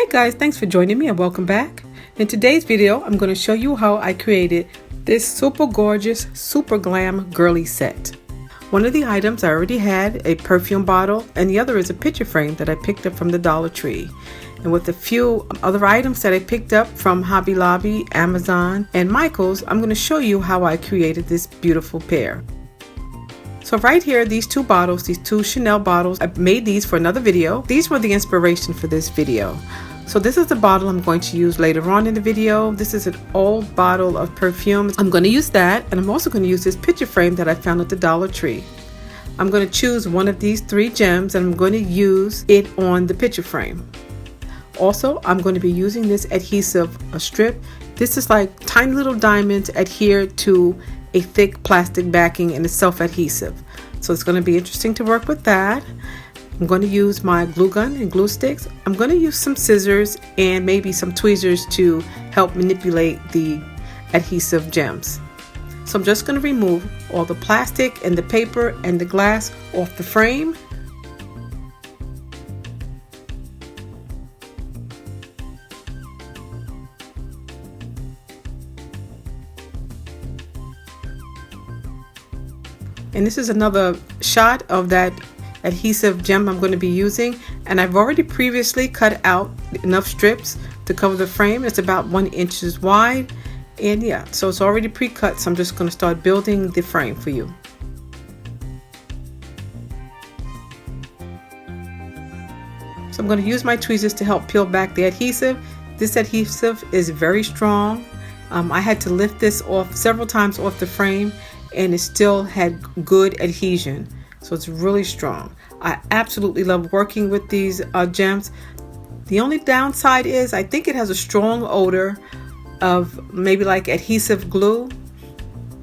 guys, thanks for joining me and welcome back. In today's video, I'm going to show you how I created this super gorgeous, super glam girly set. One of the items I already had a perfume bottle and the other is a picture frame that I picked up from the Dollar Tree. And with a few other items that I picked up from Hobby Lobby, Amazon, and Michael's, I'm going to show you how I created this beautiful pair. So right here, these two bottles, these two Chanel bottles, I made these for another video. These were the inspiration for this video. So this is the bottle I'm going to use later on in the video. This is an old bottle of perfume. I'm going to use that, and I'm also going to use this picture frame that I found at the Dollar Tree. I'm going to choose one of these three gems and I'm going to use it on the picture frame. Also, I'm going to be using this adhesive strip. This is like tiny little diamonds adhered to a thick plastic backing, and it's self-adhesive. So it's going to be interesting to work with that. I'm going to use my glue gun and glue sticks. I'm going to use some scissors and maybe some tweezers to help manipulate the adhesive gems. So I'm just going to remove all the plastic and the paper and the glass off the frame. And this is another shot of that adhesive gem I'm going to be using, and I've already previously cut out enough strips to cover the frame. It's about 1 inch wide, and yeah, so it's already pre-cut, so I'm just going to start building the frame for you. So I'm going to use my tweezers to help peel back the adhesive. This adhesive is very strong. I had to lift this off several times off the frame, and it still had good adhesion, so it's really strong. I absolutely love working with these gems. The only downside is I think it has a strong odor of maybe like adhesive glue,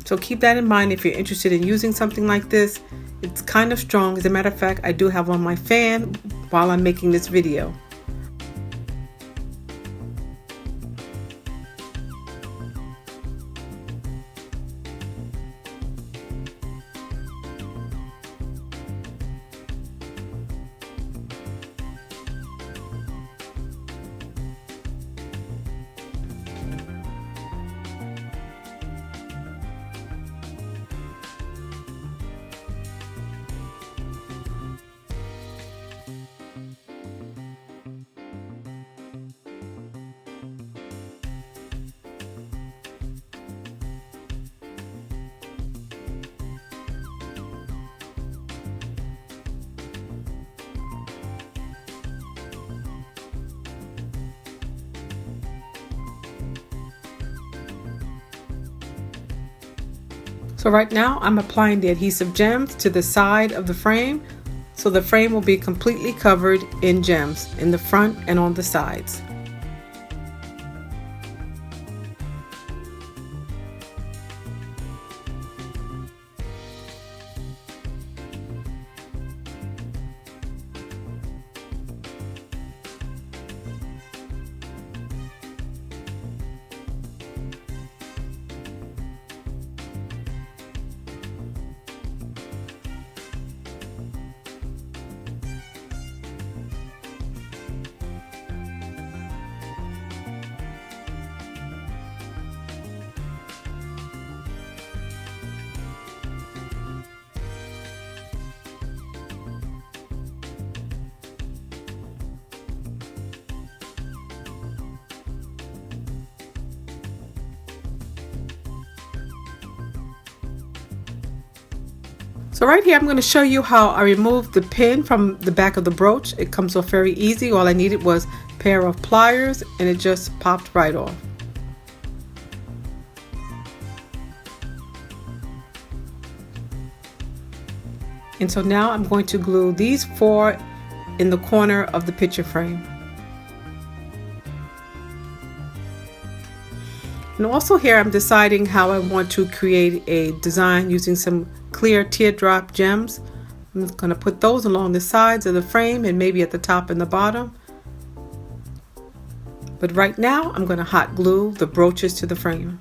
so keep that in mind if you're interested in using something like this. It's kind of strong. As a matter of fact, I do have on my fan while I'm making this video. So right now I'm applying the adhesive gems to the side of the frame, so the frame will be completely covered in gems in the front and on the sides. So right here, I'm going to show you how I removed the pin from the back of the brooch. It comes off very easy. All I needed was a pair of pliers and it just popped right off. And so now I'm going to glue these 4 in the corner of the picture frame. And also here I'm deciding how I want to create a design using some clear teardrop gems. I'm going to put those along the sides of the frame and maybe at the top and the bottom. But right now I'm going to hot glue the brooches to the frame.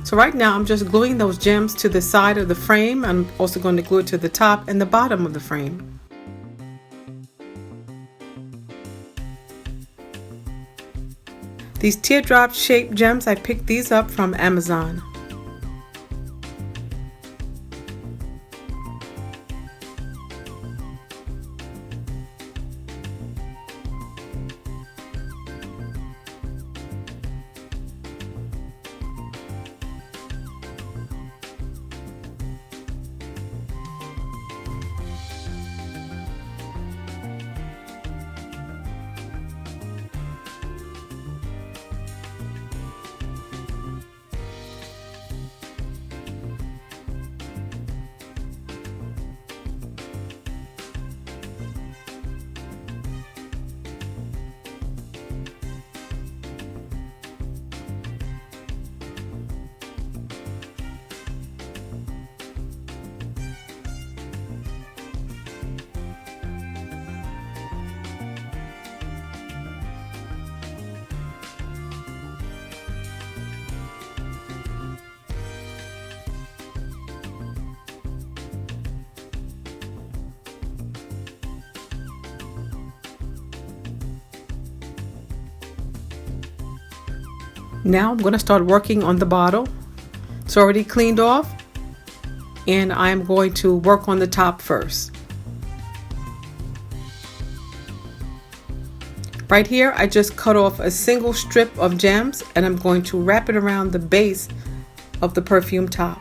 So right now I'm just gluing those gems to the side of the frame. I'm also going to glue it to the top and the bottom of the frame. These teardrop shaped gems, I picked these up from Amazon. Now I'm going to start working on the bottle. It's already cleaned off, and I'm going to work on the top first. Right here I just cut off a single strip of gems, and I'm going to wrap it around the base of the perfume top.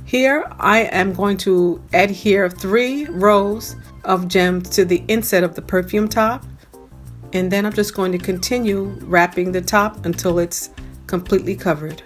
Here I am going to adhere 3 rows of gems to the inside of the perfume top, and then I'm just going to continue wrapping the top until it's completely covered.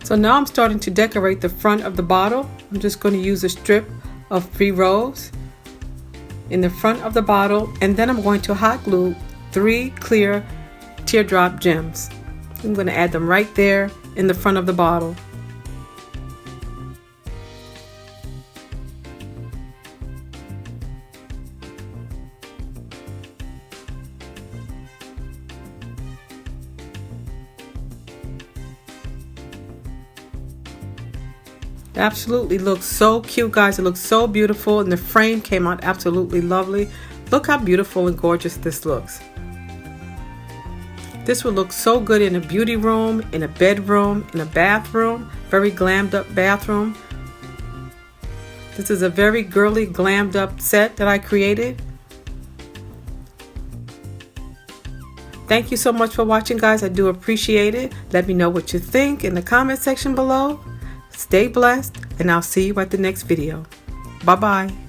So now I'm starting to decorate the front of the bottle. I'm just going to use a strip of 3 rows in the front of the bottle, and then I'm going to hot glue 3 clear teardrop gems. I'm going to add them right there in the front of the bottle. It absolutely looks so cute, guys. It looks so beautiful, and the frame came out absolutely lovely. Look how beautiful and gorgeous this looks. This would look so good in a beauty room, in a bedroom, in a bathroom, very glammed up bathroom. This is a very girly glammed up set that I created. Thank you so much for watching, guys. I do appreciate it. Let me know what you think in the comment section below. Stay blessed, and I'll see you at the next video. Bye-bye.